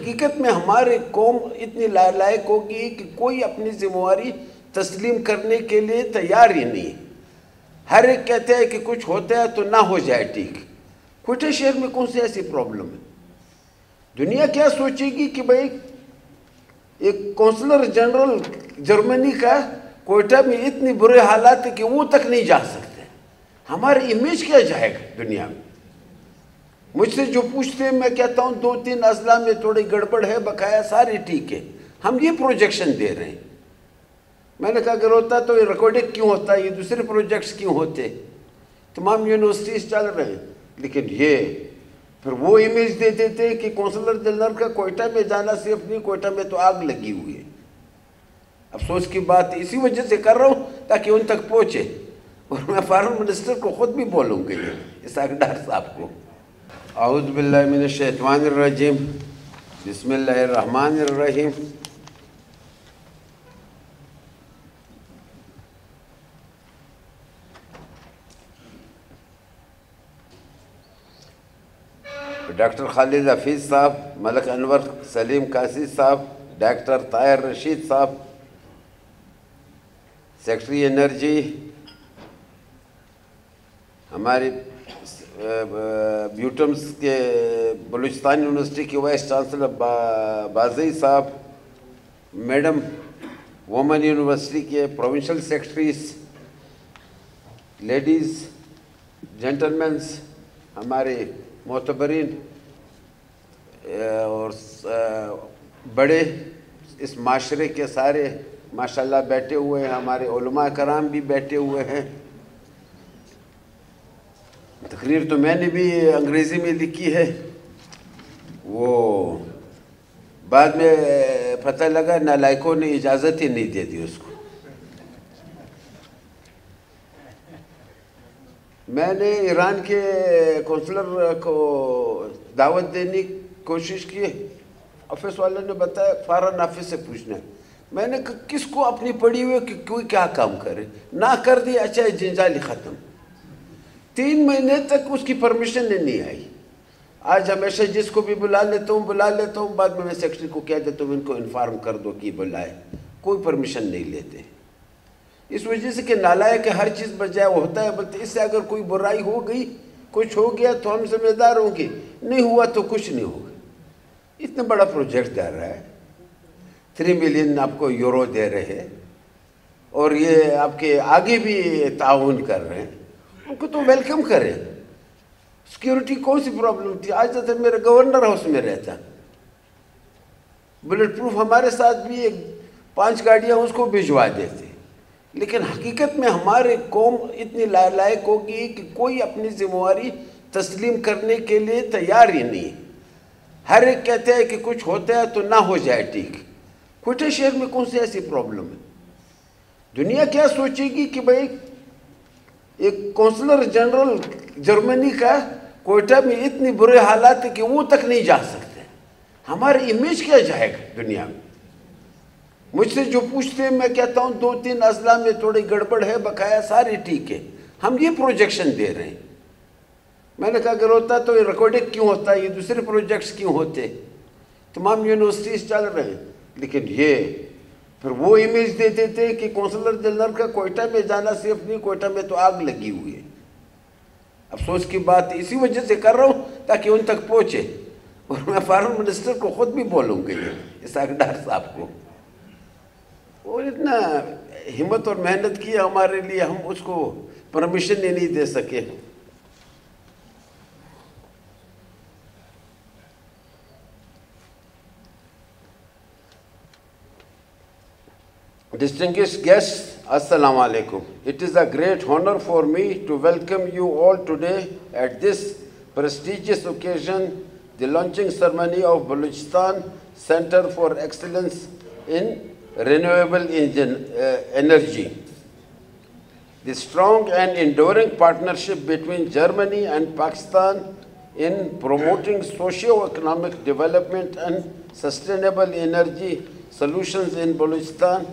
حقیقت میں ہماری قوم اتنی لائق ہوگی کہ کوئی اپنی ذمہ داری تسلیم کرنے کے لیے تیار ہی نہیں ہے۔ ہر ایک کہتے ہیں کہ کچھ ہوتا ہے تو نہ ہو جائے ٹھیک۔ کوئٹہ شہر میں کون سی ایسی پرابلم ہے؟ دنیا کیا سوچے گی کہ بھئی ایک کونسلر جنرل جرمنی کا کوئٹہ میں اتنی برے حالات ہیں کہ وہ تک نہیں جا سکتے۔ ہماری امیج کیا جائے گا دنیا میں؟ مجھ سے جو پوچھتے ہیں میں کہتا ہوں 2-3 اضلاع میں تھوڑی گڑبڑ ہے، بقایا سارے ٹھیک ہے۔ ہم یہ پروجیکشن دے رہے ہیں۔ میں نے کہا اگر ہوتا تو یہ ریکارڈنگ کیوں ہوتا، یہ دوسرے پروجیکٹس کیوں ہوتے؟ تمام یونیورسٹیز چل رہے ہیں، لیکن یہ پھر وہ امیج دے دیتے ہیں کہ کونسلر جنرل کا کوئٹہ میں جانا صرف نہیں، کوئٹہ میں تو آگ لگی ہوئی ہے۔ افسوس کی بات اسی وجہ سے کر رہا ہوں تاکہ ان تک پہنچے، اور میں فارن منسٹر کو خود بھی بولوں گا یہ اسحاق ڈار صاحب کو۔ اعوذ باللہ من الشیطان الرجیم، بسم اللہ الرحمن الرحیم۔ ڈاکٹر خالد حفیظ صاحب، ملک انور سلیم قاسی صاحب، ڈاکٹر طاہر رشید صاحب، سیکرٹری انرجی، ہماری بیوٹمس کے بلوچستان یونیورسٹی کی وائس چانسلر بازئی صاحب، میڈم وومن یونیورسٹی کے پروونشل سیکرٹریز، لیڈیز، جینٹلمینس، ہمارے معتبرین اور بڑے اس معاشرے کے سارے ماشاءاللہ بیٹھے ہوئے ہیں، ہمارے علماء کرام بھی بیٹھے ہوئے ہیں۔ تقریر تو میں نے بھی انگریزی میں لکھی ہے، وہ بعد میں پتہ لگا نالائقوں نے اجازت ہی نہیں دے دی اس کو۔ میں نے ایران کے کونسلر کو دعوت دینے کی کوشش کی، آفس والے نے بتایا فارن آفس سے پوچھنا ہے۔ میں نے کہا کس کو اپنی پڑی ہوئی کہ کوئی کیا کام کرے، نہ کر دی اچھا جنجال ختم۔ 3 مہینے تک اس کی پرمیشن نہیں آئی۔ آج ہمیشہ جس کو بھی بلا لیتا ہوں، بعد میں سیکرٹری کو کہہ دیتا ہوں ان کو انفارم کر دو کہ بلائے، کوئی پرمیشن نہیں لیتے۔ اس وجہ سے کہ نالائق ہر چیز بجائے ہوتا ہے، بلکہ اس سے اگر کوئی برائی ہو گئی، کچھ ہو گیا تو ہم ذمہ دار ہوں گے، نہیں ہوا تو کچھ نہیں ہوگا۔ اتنا بڑا پروجیکٹ دے رہا ہے، 3 ملین آپ کو یورو دے رہے ہیں، اور یہ آپ کے آگے بھی تعاون کر رہے ہیں، ان کو تو ویلکم کریں۔ سیکیورٹی کون سی پرابلم تھی؟ آج تک میرے گورنر ہاؤس میں رہتا، بلٹ پروف ہمارے ساتھ بھی 5 گاڑیاں اس کو بھجوا دیتے۔ لیکن حقیقت میں ہماری قوم اتنی لائق ہوگی کہ کوئی اپنی ذمہ داری تسلیم کرنے کے لیے تیار ہی نہیں ہے۔ ہر ایک کہتے ہیں کہ کچھ ہوتا ہے تو نہ ہو جائے ٹھیک۔ کوئٹہ شہر میں کون سی ایسی پرابلم ہے؟ دنیا کیا سوچے گی کہ بھئی ایک کونسلر جنرل جرمنی کا کوئٹہ میں اتنی برے حالات ہیں کہ وہ تک نہیں جا سکتے۔ ہماری امیج کیا جائے گا دنیا میں؟ مجھ سے جو پوچھتے ہیں میں کہتا ہوں 2-3 اضلاع میں تھوڑی گڑبڑ ہے، بقایا سارے ٹھیک ہے۔ ہم یہ پروجیکشن دے رہے ہیں۔ میں نے کہا اگر ہوتا تو یہ ریکارڈنگ کیوں ہوتا، یہ دوسرے پروجیکٹس کیوں ہوتے؟ تمام یونیورسٹیز چل رہے ہیں، لیکن یہ پھر وہ امیج دے دیتے ہیں کہ کونسلر جنرل کا کوئٹہ میں جانا صرف نہیں، کوئٹہ میں تو آگ لگی ہوئی ہے۔ افسوس کی بات اسی وجہ سے کر رہا ہوں تاکہ ان تک پہنچے، اور میں فارن منسٹر کو خود بھی بولوں گا یہ اسحاق ڈار صاحب کو۔ اور اتنا ہمت اور محنت کی ہمارے لیے، ہم اس کو پرمیشن ہی نہیں دے سکے۔ Distinguished guests, Assalamu alaikum. It is a great honor for me to welcome you all today at this prestigious occasion, the launching ceremony of Balochistan Center for Excellence in Renewable Energy. The strong and enduring partnership between Germany and Pakistan in promoting socio-economic development and sustainable energy solutions in Balochistan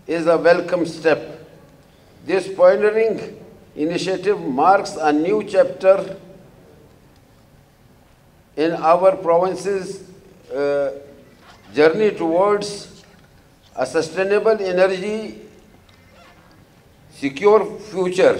is a welcome step. This pioneering initiative marks a new chapter in our province's journey towards a sustainable energy secure future.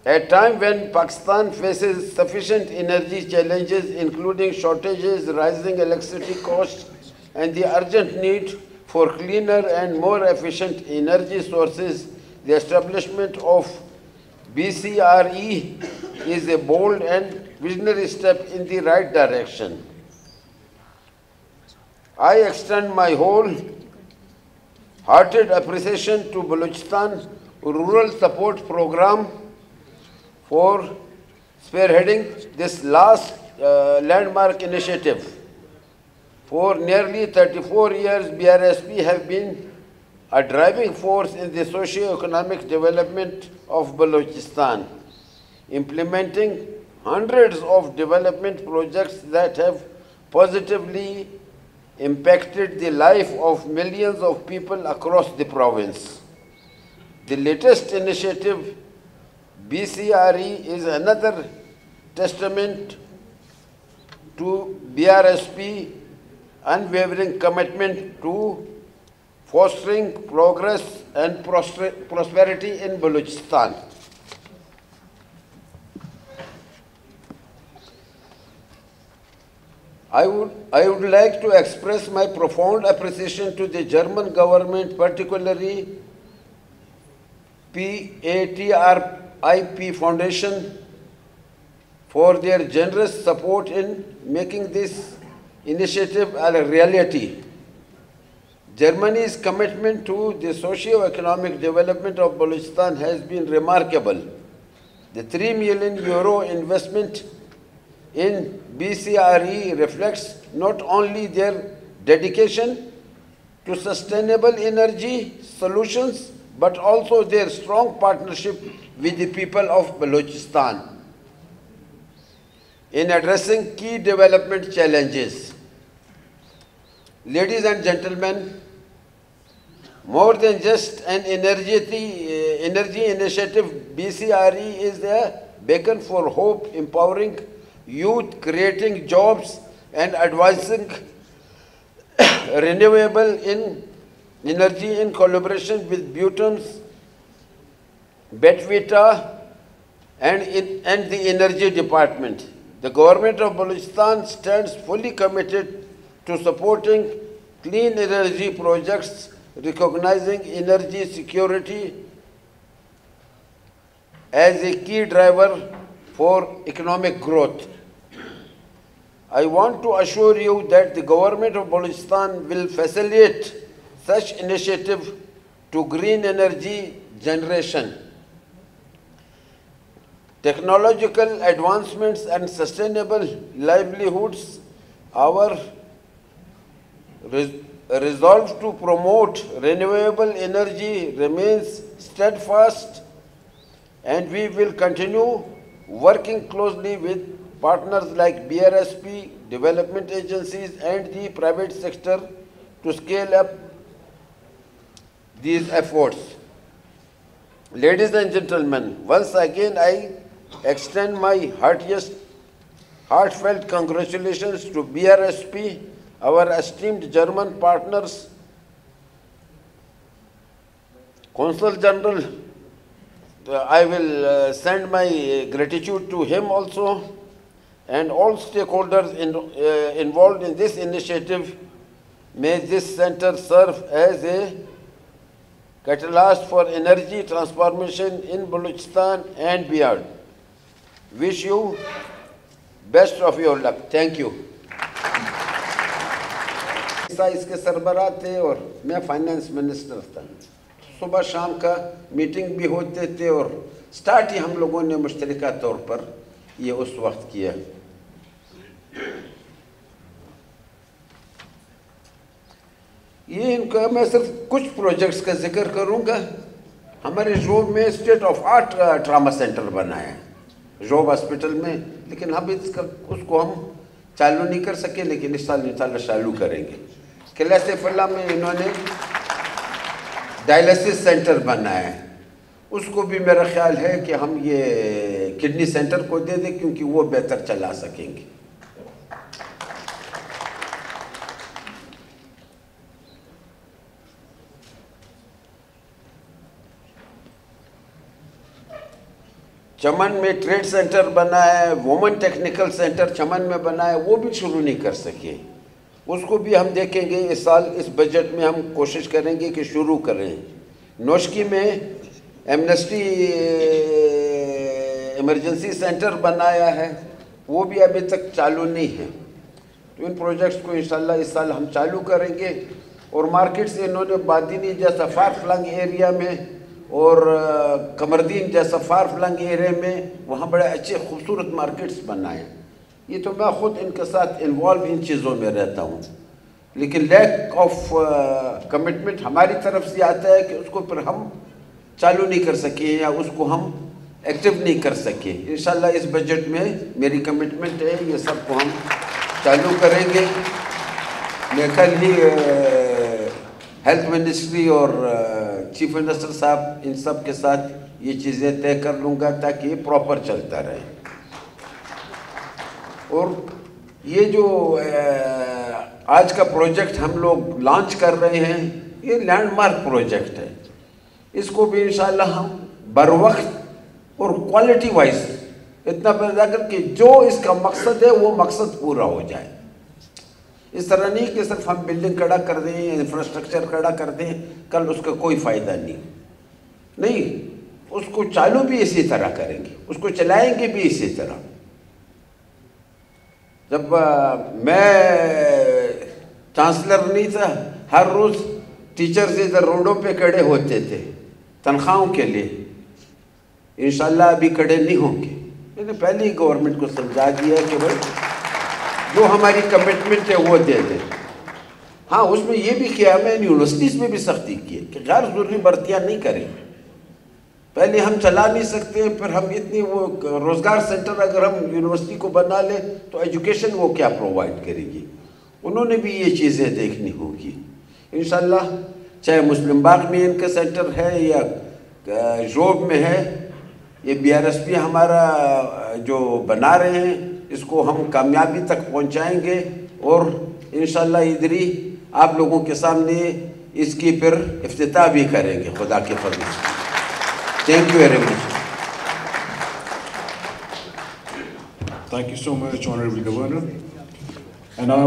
At a time when Pakistan faces sufficient energy challenges, including shortages, rising electricity costs, and the urgent need for cleaner and more efficient energy sources, the establishment of BCRE is a bold and visionary step in the right direction. I extend my wholehearted appreciation to Balochistan Rural Support Program for spearheading this last landmark initiative. For nearly 34 years, BRSP have been a driving force in the socio-economic development of Balochistan, implementing hundreds of development projects that have positively impacted the life of millions of people across the province. The latest initiative, BCRE, is another testament to BRSP's unwavering commitment to fostering progress and prosperity in Balochistan. I would like to express my profound appreciation to the German government, particularly PATRIP Foundation, for their generous support in making this initiative a reality. Germany's commitment to the socio-economic development of Balochistan has been remarkable. The €3 million investment in BCRE reflects not only their dedication to sustainable energy solutions, but also their strong partnership with the people of Balochistan in addressing key development challenges. Ladies and gentlemen, more than just an energy initiative, BCRE is a beacon for hope, empowering youth, creating jobs, and advancing renewable energy in collaboration with Butons, Betvita, and the Energy Department. The government of Balochistan stands fully committed to supporting clean energy projects, recognizing energy security as a key driver for economic growth. I want to assure you that the government of Balochistan will facilitate such initiative to green energy generation, technological advancements, and sustainable livelihoods. Our resolve to promote renewable energy remains steadfast, and we will continue working closely with partners like BRSP, development agencies, and the private sector to scale up these efforts. Ladies and gentlemen, once again I extend my heartfelt congratulations to BRSP, our esteemed German partners, Consul General. I will send my gratitude to him also, and all stakeholders involved in this initiative. May this center serve as a catalyst for energy transformation in Balochistan and beyond. Wish you best of your luck. Thank you. इसके सरबराह थे और मैं finance minister था. सुबह शाम का meeting भी होते थे और स्टार्ट ही हम लोगों ने मुश्तरका तौर पर ये उस वक्त किया. ये इनका मैं सिर्फ कुछ प्रोजेक्ट्स का जिक्र करूंगा. हमारे जोब में state of art trauma centre बना है जोब हॉस्पिटल में, लेकिन हम उसको हम चालू नहीं कर सके, लेकिन इस साल इंशाल्लाह चालू करेंगे. किला फल्ला में इन्होंने डायलिसिस सेंटर बनाया है, उसको भी मेरा ख्याल है कि हम ये किडनी सेंटर को दे दें, क्योंकि वो बेहतर चला सकेंगे. چمن میں ٹریڈ سینٹر بنا ہے، وومن ٹیکنیکل سینٹر چمن میں بنا ہے، وہ بھی شروع نہیں کر سکے. اس کو بھی ہم دیکھیں گے اس سال اس بجٹ میں ہم کوشش کریں گے کہ شروع کریں. نوشکی میں ایمنسٹی ایمرجنسی سینٹر بنایا ہے، وہ بھی ابھی تک چالو نہیں ہے. تو ان پروجیکٹس کو انشاءاللہ اس سال ہم چالو کریں گے. اور مارکیٹس انہوں نے بادینی جیسا فار فلنگ ایریا میں اور قمردین جیسا فار فلنگ ایریا میں وہاں بڑے اچھے خوبصورت مارکیٹس بنائے. یہ تو میں خود ان کے ساتھ انوالو ان چیزوں میں رہتا ہوں، لیکن لیک آف کمٹمنٹ ہماری طرف سے آتا ہے کہ اس کو پھر ہم چالو نہیں کر سکے یا اس کو ہم ایکٹیو نہیں کر سکے. انشاءاللہ اس بجٹ میں میری کمٹمنٹ ہے یہ سب کو ہم چالو کریں گے. میں کل ہی ہیلتھ منسٹری اور چیف منسٹر صاحب ان سب کے ساتھ یہ چیزیں طے کر لوں گا تاکہ یہ پراپر چلتا رہے. اور یہ جو آج کا پروجیکٹ ہم لوگ لانچ کر رہے ہیں یہ لینڈ مارک پروجیکٹ ہے. اس کو بھی انشاءاللہ ہم بروقت اور کوالٹی وائز اتنا پیدا کر کہ جو اس کا مقصد ہے وہ مقصد پورا ہو جائے. اس طرح نہیں کہ صرف ہم بلڈنگ کھڑا کر دیں، انفراسٹرکچر کھڑا کر دیں، کل اس کا کوئی فائدہ نہیں. اس کو چالو بھی اسی طرح کریں گے، اس کو چلائیں گے بھی اسی طرح. جب میں چانسلر نہیں تھا ہر روز ٹیچرز ادھر روڈوں پہ کھڑے ہوتے تھے تنخواہوں کے لیے. انشاءاللہ ابھی کھڑے نہیں ہوں گے. میں نے پہلے ہی گورنمنٹ کو سمجھا دیا ہے کہ بھائی جو ہماری کمٹمنٹ ہے وہ دے دیں. ہاں اس میں یہ بھی کیا میں نے یونیورسٹیز میں بھی سختی کی ہے کہ غیر ضروری بھرتیاں نہیں کریں. پہلے ہم چلا نہیں سکتے، پھر ہم اتنی وہ روزگار سینٹر اگر ہم یونیورسٹی کو بنا لیں تو ایجوکیشن وہ کیا پرووائڈ کرے گی. انہوں نے بھی یہ چیزیں دیکھنی ہوگی. انشاءاللہ چاہے مسلم باغ میں ان کا سینٹر ہے یا جوب میں ہے، یہ بی آر ایس پی ہمارا جو بنا رہے ہیں اس کو ہم کامیابی تک پہنچائیں گے. اور انشاءاللہ ادھر ہی آپ لوگوں کے سامنے اس کی پھر افتتاح بھی کریں گے خدا کے فضل سے. Thank you very much. Thank you so much, Honorable Governor. And now